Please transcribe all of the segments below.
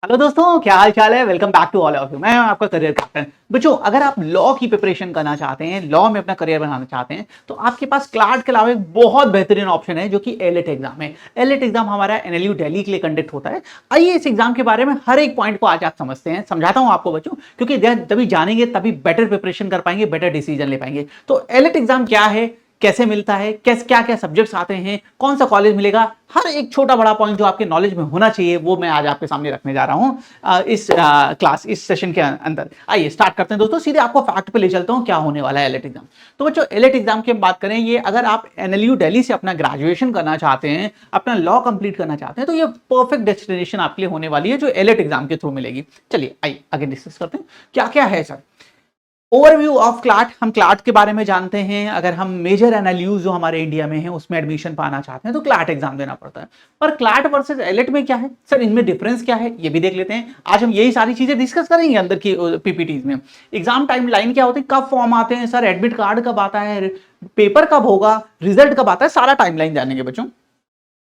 Hello दोस्तों, क्या हाल चाल है। Welcome back to all of you. मैं हूं आपका करियर कैप्टन। बच्चों, अगर आप लॉ की प्रिपरेशन करना चाहते हैं, लॉ में अपना करियर बनाना चाहते हैं, तो आपके पास क्लार्ट के अलावा एक बहुत बेहतरीन ऑप्शन है जो कि एलिट एग्जाम है। एलिट एग्जाम हमारा एनएलयू दिल्ली के लिए कंडक्ट होता है। आइए इस एग्जाम के बारे में हर एक पॉइंट को आज आप समझते हैं, समझाता हूं आपको बच्चों, क्योंकि तभी जानेंगे तभी बेटर प्रिपरेशन कर पाएंगे, बेटर डिसीजन ले पाएंगे। तो एलिट एग्जाम क्या है, कैसे मिलता है, कैसे क्या क्या सब्जेक्ट्स आते हैं, कौन सा कॉलेज मिलेगा, हर एक छोटा बड़ा पॉइंट जो आपके नॉलेज में होना चाहिए वो मैं आज आपके सामने रखने जा रहा हूं इस सेशन के अंदर। आइए स्टार्ट करते हैं दोस्तों, सीधे आपको फैक्ट पे ले चलता हूं क्या होने वाला है एलिट एग्जाम। तो बच्चों, एलिट एग्जाम की बात करें, ये अगर आप एनएलयू दिल्ली से अपना ग्रेजुएशन करना चाहते हैं, अपना लॉ कंप्लीट करना चाहते हैं, तो ये परफेक्ट डेस्टिनेशन आपके लिए होने वाली है जो एलिट एग्जाम के थ्रू मिलेगी। चलिए आइए आगे डिस्कस करते हैं क्या क्या है सर। ओवरव्यू ऑफ क्लाट, हम क्लाट के बारे में जानते हैं। अगर हम मेजर एनएलयूज जो हमारे इंडिया में है उसमें एडमिशन पाना चाहते हैं तो क्लाट एग्जाम देना पड़ता है। पर क्लाट वर्सेस एलिट में क्या है सर, इनमें डिफरेंस क्या है ये भी देख लेते हैं। आज हम यही सारी चीजें डिस्कस करेंगे अंदर की पीपीटीज में। एग्जाम टाइम लाइन क्या होती है, कब फॉर्म आते हैं सर, एडमिट कार्ड कब आता है, पेपर कब होगा, रिजल्ट कब आता है, सारा टाइमलाइन जानेंगे बच्चों।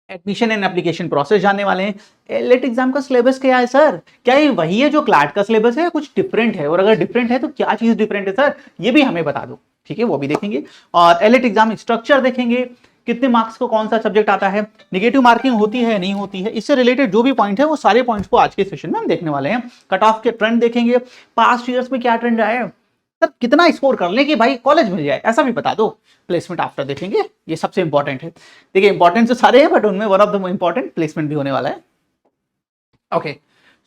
एडमिशन एंड एप्लीकेशन प्रोसेस जानने वाले हैं। एलिट एग्जाम का सिलेबस क्या है सर, क्या ये वही है जो क्लाट का सिलेबस है या कुछ डिफरेंट है, और अगर डिफरेंट है तो क्या चीज डिफरेंट है सर, ये भी हमें बता दो। ठीक है, वो भी देखेंगे। और एलिट एग्जाम स्ट्रक्चर देखेंगे, कितने मार्क्स को कौन सा सब्जेक्ट आता है, नेगेटिव मार्किंग होती है नहीं होती है, इससे रिलेटेड जो भी पॉइंट है वो सारे पॉइंट्स को आज के सेशन में हम देखने वाले हैं। कट ऑफ के ट्रेंड देखेंगे, पास्ट ईयर्स में क्या ट्रेंड रहा है सर, कितना स्कोर कर ले कि भाई कॉलेज मिल जाए, ऐसा भी बता दो। प्लेसमेंट आफ्टर देखेंगे, ये सबसे इंपॉर्टेंट है। देखिए इंपॉर्टेंट तो सारे हैं बट उनमें one of the important placement भी होने वाला है। ओके,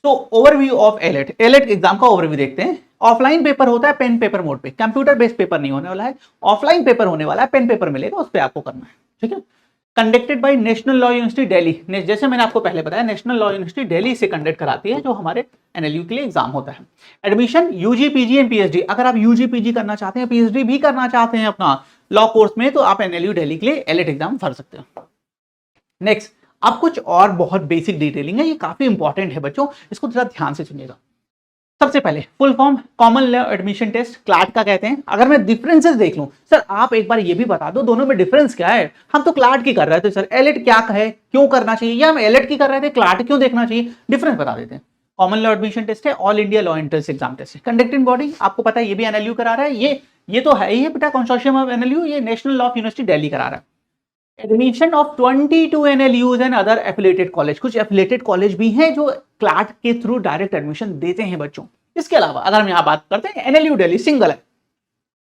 तो overview of elite, elite exam का ओवरव्यू देखते हैं। ऑफलाइन पेपर होता है पेन पेपर मोड पे, कंप्यूटर बेस्ड पेपर नहीं होने वाला है, ऑफलाइन पेपर होने वाला है, पेन पेपर मिलेगा उस पर आपको करना है। ठीक है, conducted by national law university Delhi. जैसे मैंने आपको पहले बताया, नेशनल लॉ यूनिवर्सिटी दिल्ली से कंडक्ट कराती है जो हमारे एनएलयू के लिए एग्जाम होता है। Admission UG PG and PhD, अगर आप यूजी पीजी करना चाहते हैं, पीएचडी भी करना चाहते हैं अपना लॉ कोर्स में, तो आप एनएलयू दिल्ली के लिए एलिट एग्जाम भर सकते हो। नेक्स्ट, अब कुछ और बहुत बेसिक डिटेलिंग है, ये काफी इंपॉर्टेंट है बच्चों, इसको जरा ध्यान से सुनिएगा। सबसे पहले full form common law admission test, CLAT का कहते हैं। अगर मैं डिफरेंसेस देख लूं सर, आप एक बार ये भी बता दो दोनों में डिफरेंस क्या है। हम तो क्लाट की कर रहे थे सर, एलिट क्या है, क्यों करना चाहिए, या हम एलिट की कर रहे थे, क्लाट क्यों देखना चाहिए, डिफरेंस बता देते हैं। कॉमन लॉ एडमिशन टेस्ट है, all India law entrance exam test है। कंडक्टिंग बॉडी आपको पता है ये भी एनएलयू करा रहा है, ये तो है ही है बेटा, कंसोर्शियम ऑफ एनएलयू, ये नेशनल लॉ यूनिवर्सिटी दिल्ली करा रहा है। Admission of 22 NLUs and other affiliated college, कुछ एफिलिएटेड कॉलेज भी हैं जो क्लाट के थ्रू डायरेक्ट एडमिशन देते हैं बच्चों। इसके अलावा अगर हम यहां बात करते हैं, एनएलयू दिल्ली सिंगल है,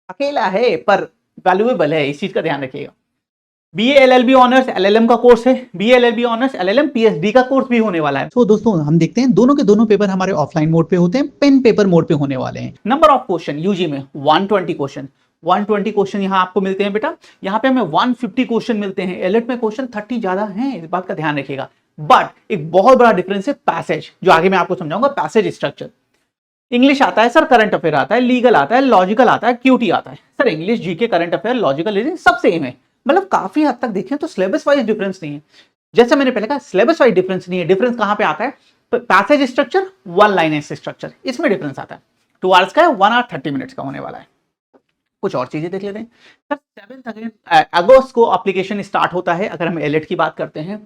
अकेला है पर वैल्यूएबल है, इस चीज का ध्यान रखिएगा। बीए एलएलबी ऑनर्स एलएलएम का कोर्स है, BA LLB honours LLM PhD का कोर्स भी होने वाला है। तो दोस्तों हम देखते हैं दोनों के दोनों पेपर हमारे ऑफलाइन मोड पे होते हैं, पेन पेपर मोड पे होने वाले हैं। नंबर ऑफ क्वेश्चन यूजी में 120 क्वेश्चन, 120 क्वेश्चन यहाँ आपको मिलते हैं बेटा, यहाँ पे हमें 150 क्वेश्चन मिलते हैं। एलिट में क्वेश्चन 30 ज्यादा हैं, इस बात का ध्यान रखिएगा। बट एक बहुत बड़ा डिफरेंस है पैसेज, जो आगे मैं आपको समझाऊंगा। पैसेज स्ट्रक्चर, इंग्लिश आता है सर, करंट अफेयर आता है, लीगल आता है, लॉजिकल आता है, क्यूटी आता है। Sir English, GK, current affair, logical, reasoning सब सेम है। मतलब काफी हद तक देखें तो सिलेबस वाइज डिफरेंस नहीं है। जैसे मैंने पहले कहा, सिलेबस वाइज डिफरेंस नहीं है। डिफरेंस कहां पे आता है, passage structure, one line structure, इसमें डिफरेंस आता है। 2 आवर्स का है, 1 आवर 30 मिनट्स का होने वाला है। कुछ और चीजें देख लेते हैं सर। 7 अगस्त को एप्लीकेशन स्टार्ट होता है अगर हम एलिट की बात करते हैं।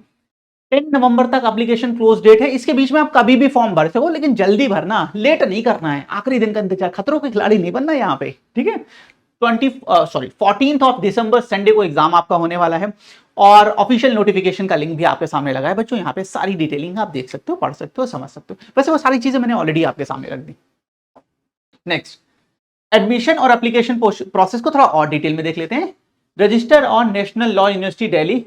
10 नवंबर तक एप्लीकेशन क्लोज डेट है। इसके बीच में आप कभी भी फॉर्म भर सको, लेकिन जल्दी भरना, लेट नहीं करना है, आखिरी दिन का इंतजार, खतरों के खिलाड़ी नहीं बनना यहाँ पे। ठीक है, 14th ऑफ दिसंबर संडे को एग्जाम आपका होने वाला है, और ऑफिशियल नोटिफिकेशन का लिंक भी आपके सामने लगा है बच्चों। यहाँ पे सारी डिटेलिंग आप देख सकते हो, पढ़ सकते हो, समझ सकते हो। वैसे वो सारी चीजें मैंने ऑलरेडी आपके सामने रख दी। नेक्स्ट, एडमिशन और एप्लीकेशन प्रोसेस को थोड़ा और डिटेल में देख लेते हैं। Register on national law university Delhi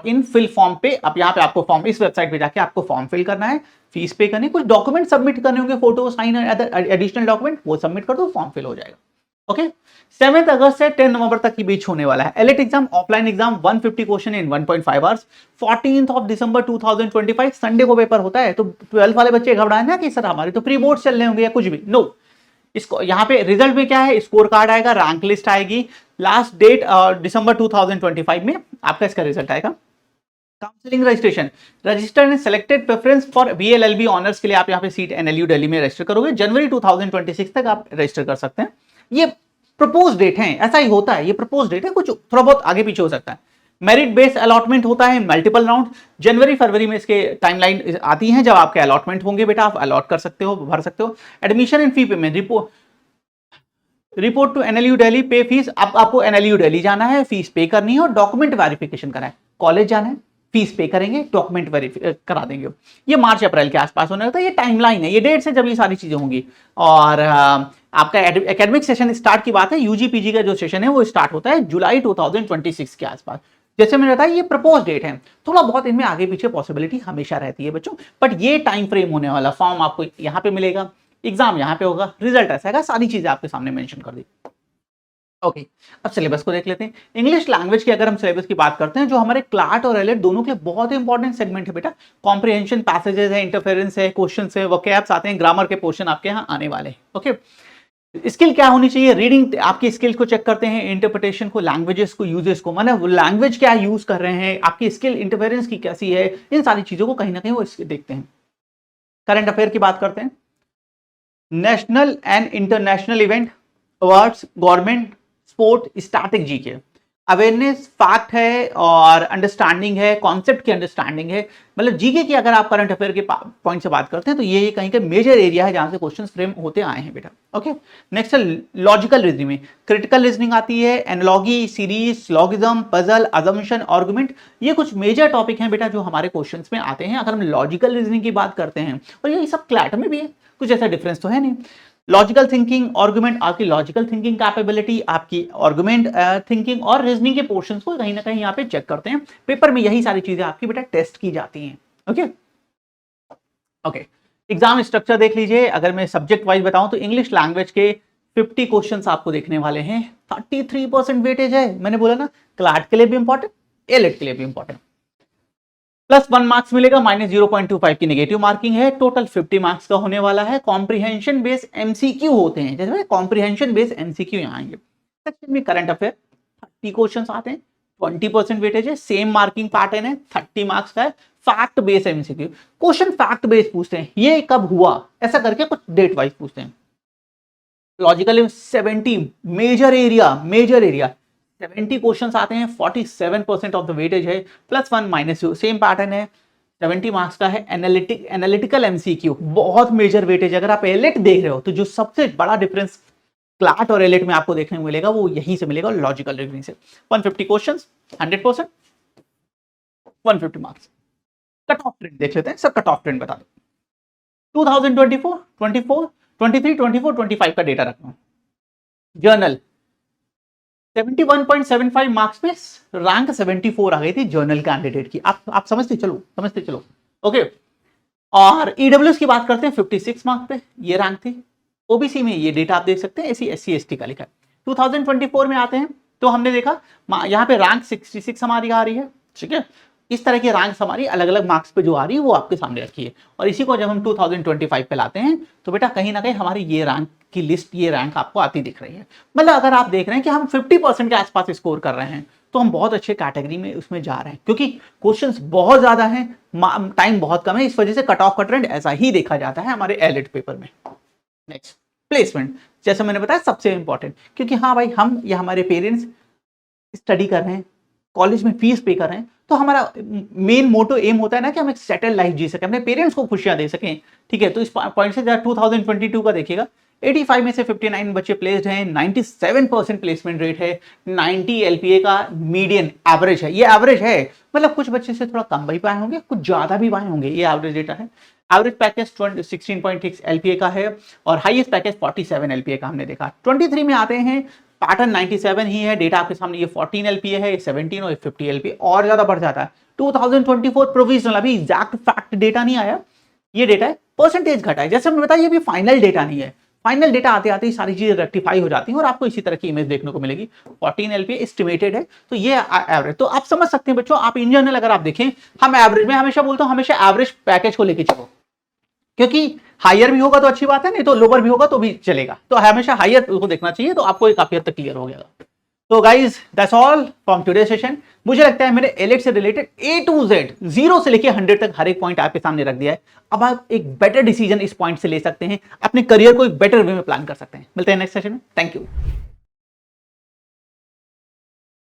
.in, fill form pay, अब यहाँ पे आपको फॉर्म, इस वेबसाइट पे जाके आपको फॉर्म फिल करना है, फीस पे करनी है, कुछ डॉक्यूमेंट सबमिट करने होंगे, photo, sign, other additional document, वो सबमिट कर दो, फॉर्म फिल हो जाएगा। ओके, 7 अगस्त से 10 नवंबर तक के बीच होने वाला है elite exam. Offline exam 150 question in 1.5 hours. 14th of December 2025 Sunday को पेपर होता है। तो 12th वाले बच्चे घबराए ना कि सर हमारे तो प्री बोर्ड चल रहे होंगे या कुछ भी, नो। इसको यहाँ पे रिजल्ट में क्या है, स्कोर कार्ड आएगा, रैंक लिस्ट आएगी, लास्ट डेट दिसंबर 2025 में आपका इसका रिजल्ट आएगा। Counselling registration, register and selected preference for BLLB honours के लिए आप यहाँ पे सीट एनएलयू दिल्ली में रजिस्टर करोगे। जनवरी 2026 तक आप रजिस्टर कर सकते हैं। ये प्रपोज डेट है, ऐसा ही होता है, ये प्रपोज डेट है, कुछ थोड़ा बहुत आगे पीछे हो सकता है। मेरिट बेस्ड अलॉटमेंट होता है, मल्टीपल राउंड। जनवरी फरवरी में इसके टाइमलाइन आती है, जब आपके अलॉटमेंट होंगे बेटा आप अलॉट कर सकते हो, भर सकते हो। Admission and fee payment, report to NLU Delhi, pay fees. अब आपको एनएलयू दिल्ली जाना है, फीस पे करनी है और डॉक्यूमेंट वेरिफिकेशन करना है। कॉलेज जाना है, फीस पे करेंगे, डॉक्यूमेंट वेरीफाई करा देंगे। ये मार्च अप्रैल के आसपास होने लगता है, ये टाइमलाइन है, ये डेट से जब ये सारी चीजें होंगी। और आपका एकेडमिक सेशन स्टार्ट की बात है, यूजी पीजी का जो सेशन है वो स्टार्ट होता है जुलाई 2026 के आसपास। जैसे मैंने बताया ये प्रपोज डेट है, थोड़ा बहुत इनमें आगे पीछे पॉसिबिलिटी हमेशा रहती है बच्चों, बट ये टाइम फ्रेम होने वाला। फॉर्म आपको यहाँ पे मिलेगा, एग्जाम यहाँ पे होगा, रिजल्ट ऐसा है, सारी चीजें आपके सामने मेंशन कर दी। ओके, अब सिलेबस को देख लेते हैं। इंग्लिश लैंग्वेज की अगर हम सिलेबस की बात करते हैं, जो हमारे क्लाट और एलएट दोनों के लिए बहुत इंपॉर्टेंट सेगमेंट है बेटा। कॉम्प्रिहेंशन, पैसेजेस है, इंटरफेरेंस है, क्वेश्चंस है, वोकैब्स आते हैं, ग्रामर के पोर्शन आपके यहाँ आने वाले हैं। ओके, स्किल क्या होनी चाहिए? रीडिंग आपकी स्किल्स को चेक करते हैं, इंटरप्रिटेशन को, लैंग्वेजेस को, यूजेस को, मतलब लैंग्वेज क्या यूज कर रहे हैं, आपकी स्किल इंटरफेरेंस की कैसी है, इन सारी चीजों को कहीं ना कहीं वो देखते हैं। करंट अफेयर की बात करते हैं, national and international event, awards, government, sport, static GK, awareness, fact है और अंडरस्टैंडिंग है, कॉन्सेप्ट की अंडरस्टैंडिंग है। मतलब जीके की अगर आप करंट अफेयर के पॉइंट से बात करते हैं तो ये कहीं का मेजर एरिया है जहां से क्वेश्चंस फ्रेम होते आए हैं बेटा। ओके, नेक्स्ट है लॉजिकल रीजनिंग में क्रिटिकल रीजनिंग आती है, analogy, series, syllogism, puzzle, assumption, argument. ये कुछ मेजर टॉपिक हैं बेटा जो हमारे क्वेश्चंस में आते हैं अगर हम लॉजिकल रीजनिंग की बात करते हैं, और ये सब क्लैट में भी है, कुछ ऐसा डिफरेंस तो है नहीं। लॉजिकल थिंकिंग, आर्गुमेंट, आपकी लॉजिकल थिंकिंग कैपेबिलिटी, आपकी आर्गुमेंट थिंकिंग और रीजनिंग के पोर्शंस को कहीं ना कहीं यहाँ पे चेक करते हैं। पेपर में यही सारी चीजें आपकी बेटा टेस्ट की जाती हैं। ओके ओके, एग्जाम स्ट्रक्चर देख लीजिए। अगर मैं सब्जेक्ट वाइज बताऊं तो इंग्लिश लैंग्वेज के 50 क्वेश्चंस आपको देखने वाले हैं, 33% वेटेज है। मैंने बोला ना, क्लैट के लिए भी इंपॉर्टेंट, एलेट के लिए भी इंपॉर्टेंट। +1 मार्क्स मिलेगा, -0.25 की नेगेटिव मार्किंग है, टोटल 50 मार्क्स का होने वाला है। कॉम्प्रिहेंशन बेस्ड एमसीक्यू होते हैं, जैसे कॉम्प्रिहेंशन बेस्ड एमसीक्यू यहाँ आएंगे। सेक्शन में करंट अफेयर 30 क्वेश्चंस आते हैं, 20% वेटेज है, सेम मार्किंग पैटर्न है, 30 मार्क्स का है। Fact based MCQ, question fact based पूछते हैं, ये कब हुआ ऐसा करके कुछ डेट वाइज पूछते हैं। लॉजिकल 70 मेजर एरिया 70 क्वेश्चंस आते हैं, 47% ऑफ द वेटेज है, +1 -2 सेम पैटर्न है, 70 मार्क्स का है। एनालिटिकल एमसीक्यू बहुत मेजर वेटेज। अगर आप एलेट देख रहे हो तो जो सबसे बड़ा डिफरेंस क्लैट और एलेट में आपको देखने को मिलेगा वो यहीं से मिलेगा, लॉजिकल रीजनिंग से। 150 questions, 100%, 150 marks. Cut off trend देख लेते हैं, सर कट ऑफ ट्रेंड बता दो। 2024, 24, 23, 24, 25 का डेटा रखना। जर्नल 71.75 मार्क्स में रैंक 74 आ गई थी जर्नल कैंडिडेट की। आप समझते चलो। ओके, और ईडब्ल्यूएस की बात करते हैं, 56 मार्क्स पे ये रैंक थी। ओबीसी में ये डेटा आप देख सकते हैं, एससी एससी एसटी का लिखा है। 2024 में आते हैं तो हमने देखा यहाँ पे रैंक 66 हमारी आ रही है, ठीक है। इस तरह की रैंक हमारी अलग अलग मार्क्स पे जो आ रही है वो आपके सामने रखी है, और इसी को जब हम 2025 पे लाते हैं तो बेटा कहीं ना कहीं हमारी ये रैंक की लिस्ट, ये रैंक आपको आती दिख रही है। मतलब अगर आप देख रहे हैं कि हम 50% के आसपास स्कोर कर रहे हैं तो हम बहुत अच्छे कैटेगरी में उसमें जा रहे हैं, क्योंकि क्वेश्चंस बहुत ज्यादा हैं, टाइम बहुत कम है, इस वजह से कट ऑफ का ट्रेंड ऐसा ही देखा जाता है हमारे एलिट पेपर में। नेक्स्ट, प्लेसमेंट, जैसे मैंने बताया सबसे इंपॉर्टेंट, क्योंकि हाँ भाई हम या हमारे पेरेंट्स स्टडी कर रहे हैं, कॉलेज में फीस पे कर रहे हैं, तो हमारा मेन मोटो एम होता है ना कि हम एक सेटल लाइफ जी सकें, अपने पेरेंट्स को खुशियां दे सकें, ठीक है। तो इस पॉइंट से 2022 का देखिएगा, 85 में से 59 बच्चे प्लेस्ड हैं, 97% प्लेसमेंट रेट है, 90 एलपीए का मीडियन एवरेज है। ये एवरेज है, मतलब कुछ बच्चे से थोड़ा कम भी पाए होंगे, कुछ ज्यादा भी पाए होंगे, ये एवरेज डेटा है। एवरेज पैकेज 16.6 एलपीए का है और हाईएस्ट पैकेज 47 एलपीए का हमने देखा। 23 में आते हैं, पैटर्न 97 ही है, डेटा आपके सामने, ये 14 एलपीए है, 17 और 50 एलपीए, और ज्यादा बढ़ जाता है। 2024 प्रोविजनल, अभी एग्जैक्ट फैक्ट डेटा नहीं आया, ये डेटा है, परसेंटेज घटा है। जैसे हमने बताया ये भी फाइनल डेटा नहीं है, फाइनल डेटा आते आते ही सारी चीजें रेक्टिफाई हो जाती हैं और आपको इसी तरह की इमेज देखने को मिलेगी। 14 एलपीए एस्टिमेटेड है, तो ये एवरेज, तो आप समझ सकते हैं बच्चों, आप इन जनरल अगर आप देखें, हम एवरेज में हमेशा बोलता हूं, हमेशा एवरेज पैकेज को लेके चलो, क्योंकि हायर भी होगा तो अच्छी बात है, नहीं तो लोअर भी होगा तो भी चलेगा, तो हमेशा हायर को देखना चाहिए, तो आपको काफी हद तक क्लियर हो गया। तो guys that's all from today session. मुझे लगता है मैंने एलिट से रिलेटेड A to Z 0 से लेकर 100 तक हर एक पॉइंट आपके सामने रख दिया है। अब आप एक बेटर डिसीजन इस पॉइंट से ले सकते हैं, अपने करियर को एक बेटर वे में प्लान कर सकते हैं। मिलते हैं नेक्स्ट सेशन में, थैंक यू।